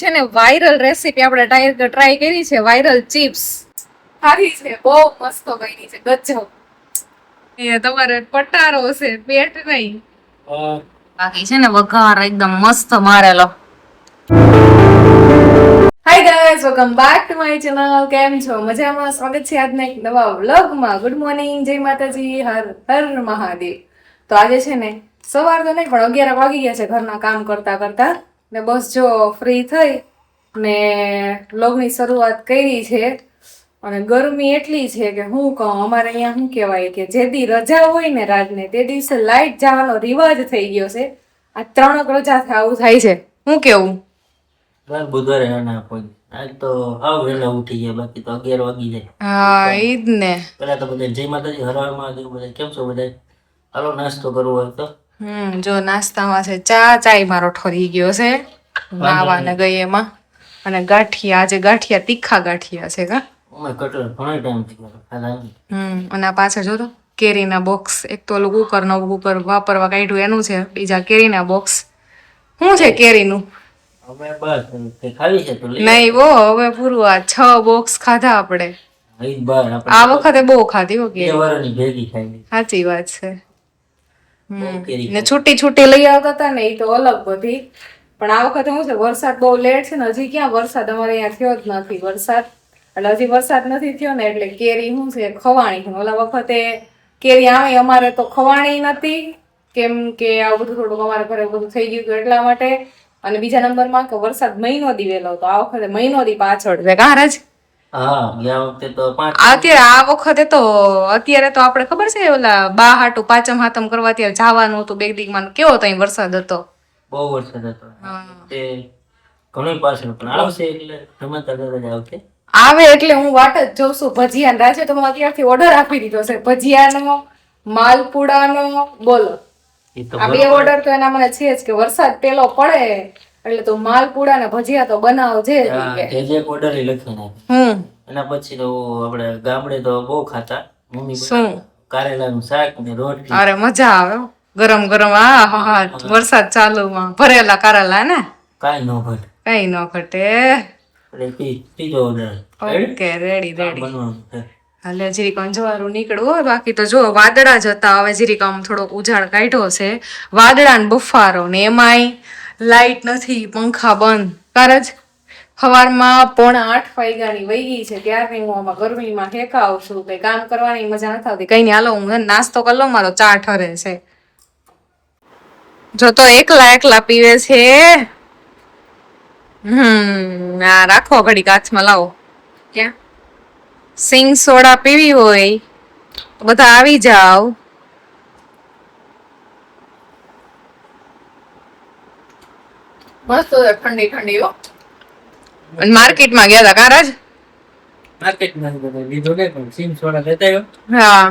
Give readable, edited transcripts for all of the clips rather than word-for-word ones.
છે ને viral recipe આપણે ટ્રાય કરી છે. વાયરલ ચિપ્સ સારી છે, બહુ મસ્ત બની છે, ગજબ. એ તમારે પટારો છે, પેટ નહીં. બાકી છે ને વઘાર એકદમ મસ્ત મારેલો. Hi guys, welcome back to my channel. કેમ છો? મજામાં? સ્વાગત છે આજના એક નવા વ્લોગમાં. ગુડ મોર્નિંગ, જય માતાજી, હર હર મહાદેવ. તો આજે છે ને સવાર તો નહીં પણ 11 વાગી ગયા છે ઘરના કામ કરતા કરતા ને બસ જો ફ્રી થઈ ને વ્લોગની શરૂઆત કરી છે. અને ગરમી એટલી છે કે હું કહું, અમારે અહીંયા શું કહેવાય કે જે દી રજા હોય ને રાતને તે દિવસે લાઈટ જવાનો રિવાજ થઈ ગયો છે. આ 3 રજા આવું થાય છે. શું કેવું? બુધવારે આજ તો હાવ વહેલા ઉઠી ગયા, બાકી તો 11 વાગી જાય. હા, ઈ જ ને. પેલા તો બધા જય માતાજી, હર હર મહાદેવ. બધા કેમ છો? બધા હાલો નાસ્તો કરવો હોય તો. જો નાસ્તામાં છે ચાય મારો ઠરી ગયો છે નાવાને ગઈ એમાં. અને ગાંઠિયા, આજે ગાંઠિયા તીખા ગાંઠિયા છે કા. અમે કટર ઘણો ટાઈમ થઈ ગયો ખાધા. અને આ પાછળ જો તો કેરીના બોક્સ, એક તો ઓલું કુકર નવું કુકર વાપરવા કાઢ્યું એનું છે, બીજા કેરીના બોક્સ. શું છે કેરીનું? અમે બસ ખાવી છે તો નહીં વો, હવે પૂરું. આ 6 બોક્સ ખાધા આપણે આ વખતે. બહુ ખાધી હો કેરી, વારની ભેગી ખાઈ. સાચી વાત છે. ને છૂટી છૂટી લઈ આવતા હતા ને એ તો અલગ બધી. પણ આ વખતે શું છે, વરસાદ બહુ લેટ છે ને, હજી ક્યાં વરસાદ અમારે અહીંયા થયો જ નથી. વરસાદ એટલે હજી વરસાદ નથી થયો ને એટલે કેરી શું છે ખવાણી છે. ઓલા વખતે કેરી આવે અમારે તો ખવાણી નથી, કેમ કે આવું બધું થોડુંક અમારા ઘરે બધું થઈ ગયું હતું એટલા માટે. અને બીજા નંબરમાં કે વરસાદ મહિનો દી વહેલો હતો, આ વખતે મહિનો દી પાછળ છે. કારજ અત્યારે તો આપણે ખબર છે ઓલા બા હાટુ પાંચમ હાતમ કરવા અત્યારે જવાનું હતું બેગદીગમાં. કેવો તો અહીં વરસાદ હતો? બહુ વરસાદ હતો. તે ઘણો પાછળ પણ આવશે એટલે રમતા જ આવશે. આવે એટલે હું વાટ જ જોઉં છું. ભજીયા રાજે તો અત્યારથી ઓર્ડર આપી દીધો છે, ભજીયાનો, માલપુડાનો. બોલો, આ 2 ઓર્ડર તો એના મને છે જ કે વરસાદ પેલો પડે એટલે તું માલપુડા ને ભજીયા તો બનાવજે. જે ઓર્ડર લખી નાખે. એના પછી તો આપણે ગામડે તો બહુ ખાતા. મમ્મી શું કારેલાનું શાક ને રોટલી. અરે મજા આવે ગરમ ગરમ. હા, વરસાદ ચાલુમાં ભરેલા કારેલા ને કાઈ ન ઘટે, કઈ ન ઘટે. ત્રીજો ઓર્ડર. ઓકે, રેડી બનવાનું છે. હાલે જીરીક અંજવાળું નીકળવું હોય. બાકી તો જો વાદળા જ હતા, હવે જીરીક આમ થોડોક ઉજાળ કાઢ્યો છે. વાદળા ને બફારો ને એમાંય લાઈટ નથી, પંખા બંધ. કારણ જ સવારમાં 7:45 વાગ્યાની વહી ગઈ છે, ત્યારની હું આમાં ગરમીમાં હેકાવ છું. કઈ કામ કરવાની મજા નથી આવતી. કઈ નહીં, હાલો હું નાસ્તો કરી લઉં, મારો ચા ઠરે છે. જો તો એકલા પીવે છે. આ રાખો ઘડી કાચમાં, લાવો. ક્યાં સિંગ સોડા પીવી હોય તો બધા આવી જાવ. મસ્ત ઠંડી ઠંડી હો. માર્કેટમાં ગયા હતા કારજ. માર્કેટમાં લીધો ને પણ સિંગ સોડા લેતા આવ્યો. હા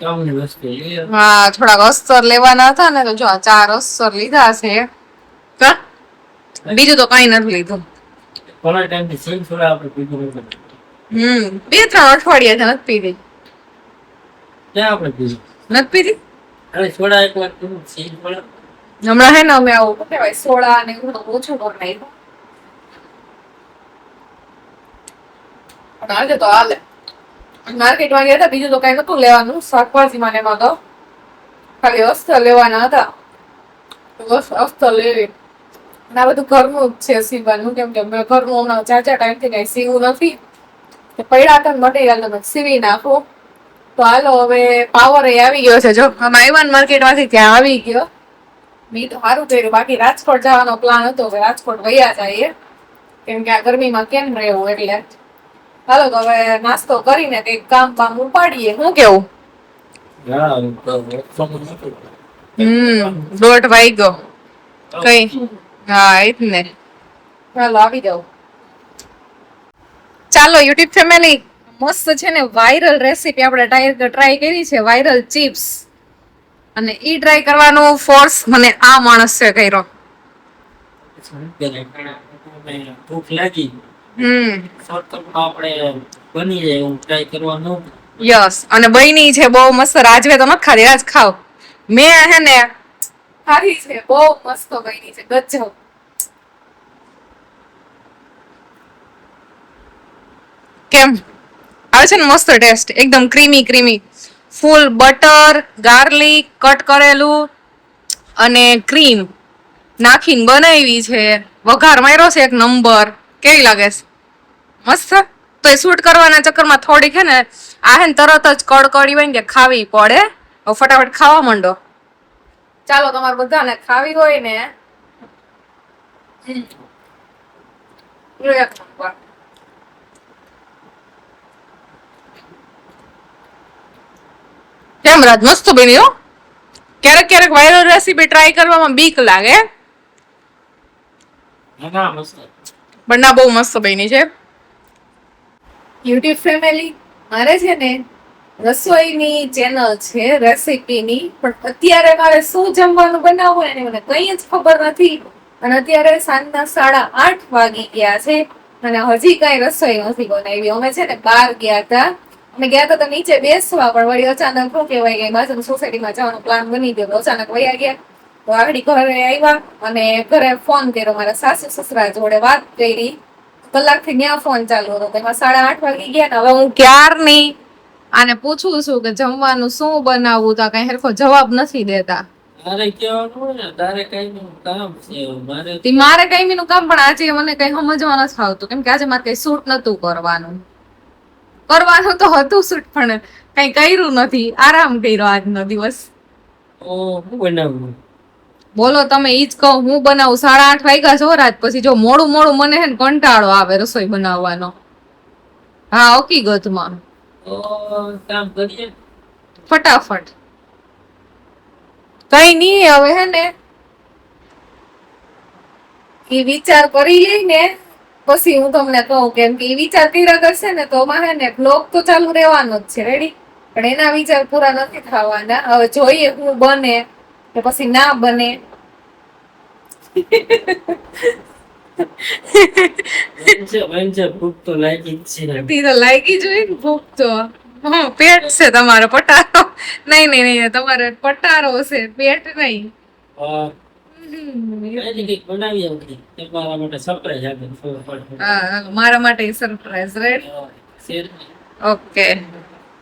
કામની વસ્તુ હા, થોડાક અસ્તર લેવાના હતા ને તો જો 4 અસ્તર લીધા છે. બીજું તો કઈ નથી લીધું. ઘણા ટાઈમથી સિંગ સોડા આપણે પીધું નથી. 2-3 અઠવાડિયા નથી પીધી. ક્યાં આપણે પીધું નથી પીધી. અરે સોડા એક વાર પીધું, સિંગ સોડા હમણાં હે ને અમે આવું શું કહેવાય સોડા ને એવું બધું ઓછું કરી નાખ્યું. આજે તો હાલે. માર્કેટમાં ગયા હતા, બીજું તો કઈ નતું લેવાનું. શાકભાજીમાં ને એમાં તો ખાલી અસ્તર લેવાના હતા. બસ અસ્તર લેવી. આ બધું ઘરનું જ છે સીવાનું, કેમ કે મેં ઘરનું હમણાં 4 ટાઈમથી કઈ સીવું નથી. પડ્યા હતા મટીરિયલ તમે સીવી નાખો. તો હાલો હવે પાવર આવી ગયો છે. જો અમે આવ્યા માર્કેટમાંથી ત્યાં આવી ગયો. મેં તો સારું કર્યું. બાકી રાજકોટ જવાનો પ્લાન હતો કે રાજકોટ વયા જઈએ, કેમ કે આ ગરમીમાં કેમ રહેવું. એટલે હાલો તો હવે નાસ્તો કરીને કઈક કામ ઉપાડીએ. શું કેવું? 1:30 વાગ્યો કઈ. હા એ જ ને. ચાલો આવી જાવ. ચાલો યુટ્યુબ ફેમિલી, મસ્ત છે ને વાયરલ રેસીપી આપણે ટ્રાય કરી છે. Viral chips. અને ઈ ટ્રાય કરવાનો ફોર્સ મને આ માણસે કર્યો. ભૂખ લાગી. આપણે બની જાય એવું ટ્રાય કરવાનું. યસ, અને બની છે બહુ મસ્ત. રાજવે તો નથી ખાધી, રાજ ખાવ. મેં હે ને ખાધી છે, બહુ મસ્ત બની છે, ગજબ. કેમ આવે છે ને મસ્ત ટેસ્ટ, એકદમ ક્રીમી ક્રીમી, ફૂલ બટર, ગાર્લિક કટ કરેલું અને ક્રીમ નાખીને બનાવી છે, વઘાર માર્યો છે એક નંબર. કેવી લાગે છે? મસ્ત. તો એ શૂટ કરવાના ચક્કરમાં થોડીક છે ને આ હે ને તરત જ કડકડી હોય ને કે ખાવી પડે. હવે ફટાફટ ખાવા માંડો. ચાલો તમારે બધાને ખાવી હોય ને એક નંબર. કેમ રાજ, મસ્ત બની હો. ક્યારેક ક્યારેક વાયરલ રેસીપી ટ્રાય કરવામાં બીક લાગે ના મસ્ત. પણ ના, બહુ મસ્ત બની છે. યુટ્યુબ ફેમિલી, મારે છે ને રસોઈની ચેનલ છે રેસીપીની, પણ અત્યારે મારે શું જમવાનું બનાવવું એને મને કઈ જ ખબર નથી. અને અત્યારે સાંજના 8:30 વાગી ગયા છે અને હજી કઈ રસોઈ નથી બનાવી. અમે છે ને બહાર ગયા હતા, અમે ગયા હતા તો નીચે બેસવા, પણ વળી અચાનક શું કહેવાય કે બાજુની સોસાયટીમાં જવાનો પ્લાન બની ગયો, અચાનક વયા ગયા. તો આગળ ઘરે આવ્યા અને ઘરે ફોન કર્યો, મારા સાસુ સસરા જોડે વાત કરી. કલાકથી ત્યાં ફોન ચાલુ હતો, તેમાં 8:30 વાગી ગયા ને હવે હું ક્યારની આને પૂછું છું કે જમવાનું શું બનાવવું, તો કઈ હરખો જવાબ નથી દેતા. તારે કેવાનું હોય ને, તારે કઈ કામ છે મારે. મારે કઈ નું કામ, પણ આજે મને કઈ સમજવા નથી આવતું, કેમ કે આજે મારે કઈ શૂટ નતું કરવાનું. કરવાનું તો હતું શૂટ, પણ કઈ કર્યું નથી, આરામ કર્યો આજનો દિવસ. ઓ હું બનાવું? બોલો તમે, ઈ જ કહો, હું બનાવું. 8:30 વાગ્યા છો રાત, પછી જો મોડું મોડું મને હે ને કંટાળો આવે રસોઈ બનાવવાનો. હા, હકીકતમાં તો કામ કરીએ ફટાફટ. કઈ નઈ, હવે હે ને ઈ વિચાર કરી લઈને પછી હું તમને કહું, કેમ કે ઈ વિચાર કર્યા કરશે ને તો હે ને બ્લોગ તો ચાલુ રહેવાનો જ છે, રેડી. પણ એના વિચાર પૂરા નથી થવાના. હવે જોઈએ હું બને કે પછી ના બને. ભૂખ તો લાગી જ છે. તી તો લાગી જોઈ ને ભૂખ તો. પેટ છે તમારો, પટારો નહીં. નહીં, તમારે પટારો છે, પેટ નહીં. મારા માટે સરપ્રાઈઝ, રાઈટ? ઓકે,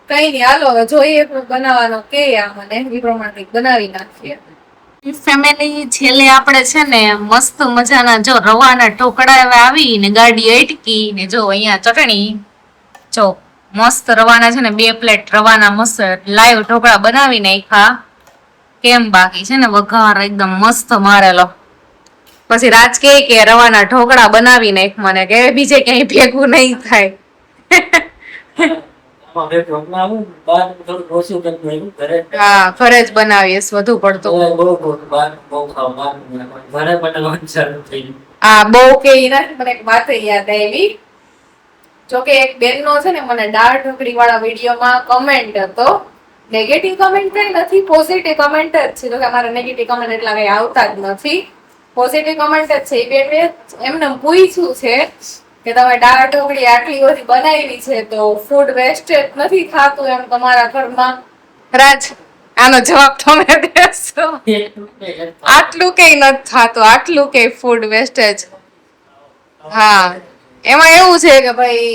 કઈ નઈ, હાલો હવે જોઈએ બનાવવાનો કે મને એ પ્રમાણે બનાવી નાખીએ. ફેમિલી, છેલ્લે આપણે છે ને મસ્ત મજાના જો રવાના ઢોકળા એવા આવી ને ગાડી અટકી ને જો અહીંયા ચટણી, જો મસ્ત રવાના છે ને 2 પ્લેટ રવાના મસ્ત લાઈવ ઢોકળા બનાવી નાખ્યા. કેમ બાકી છે ને વઘાર એકદમ મસ્ત મારેલો. પછી રાજ કે રવાના ઢોકળા બનાવી નાખ મને, કે બીજે ક્યાંય ભેગું નહીં થાય. હા, ઘરે જ બનાવીશ વધુ પડતું. હા, બહુ કે મને એક વાત યાદ આવી. જોકે એક બેનનો છે ને મને દાળ ઢોકળી વાળા વિડીયોમાં કમેન્ટ હતો, નેગેટિવ કમેન્ટ કઈ નથી, પોઝિટિવ કમેન્ટ જ છે. જો કે અમારા નેગેટિવ કમેન્ટ એટલા કઈ આવતા જ નથી, પોઝિટિવ કમેન્ટ જ છે. એ બેને એમને પૂછ્યું છે કે તમે દાળ ઢોકળી આટલી બધી બનાવી છે તો ફૂડ વેસ્ટેજ નથી થતું એમ તમારા ઘરમાં? રાજ, આનો જવાબ તમે દેશો. આટલું કઈ નથી થતું, આટલું કઈ ફૂડ વેસ્ટેજ. હા, એમાં એવું છે કે ભાઈ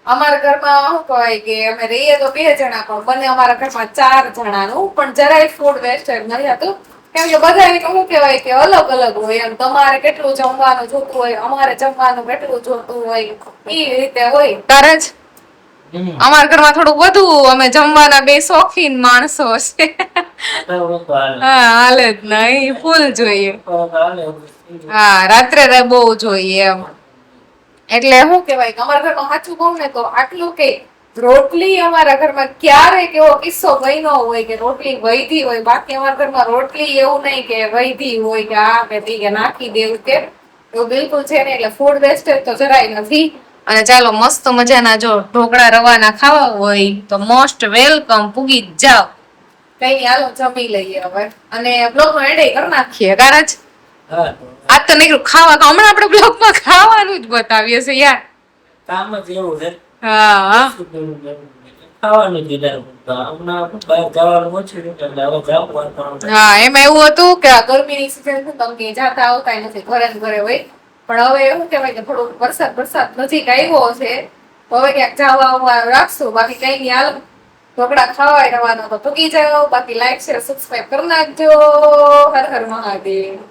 અમારા ઘરમાં શું કહેવાય કે અમે રહીએ તો 2 જણા, પણ બને અમારા ઘરમાં 4 જણાનું, પણ જરાય ફૂડ વેસ્ટેજ નથી થતું. કેમ કે બધા શું કહેવાય કે અલગ અલગ હોય એમ, તમારે કેટલું જમવાનું જોતું હોય, અમારે જમવાનું કેટલું જોતું હોય, એ રીતે હોય. તારે જ અમારા ઘરમાં થોડુંક વધુ, અમે જમવાના 2 શોખીન માણસો છે. હા, હાલે જ નહીં, ફૂલ જોઈએ. હા, રાત્રે બહુ જોઈએ એમ. એટલે શું કહેવાય કે અમારા ઘરમાં સાચું કહું ને તો આટલું કે રોટલી અમારા ઘરમાં ક્યારેક એવો કિસ્સો બન્યો હોય કે રોટલી વધી હોય. બાકી અમારા ઘરમાં રોટલી એવું નહીં કે વધી હોય કે આ કે તી કે નાખી દેવું, કે એવું બિલકુલ છે ને. એટલે ફૂડ વેસ્ટેજ તો જરાય નથી. અને ચાલો મસ્ત મજાના જો ઢોકળા રવાના ખાવા હોય તો મોસ્ટ વેલકમ, પૂગી જ જાવ. કઈ નહીં, હાલો જમી લઈએ હવે અને બ્લોગ નો એન્ડ કરી નાખીએ. કારણ આજ તો નીકળું ખાવા, હમણાં આપણે બ્લોગમાં ખાવાનું જ બતાવીએ છે યાર. કામ જ એવું છે. હા, હા, એમાં એવું હતું કે આ ગરમીની સિઝન છે, તમે ક્યાંય જાતા આવતા નથી, ઘરે ને ઘરે હોય. પણ હવે એવું કહેવાય કે થોડુંક વરસાદ નજીક આવ્યો છે હવે ક્યાંક જવા રાખશું, બાકી કઈ નહીં. હાલ ઢોકળા ખાવાય રવાનો તો પૂકી જાઓ. બાકી લાઈક શેર સબસ્ક્રાઈબ કરી નાખજો. હર હર મહાદેવ.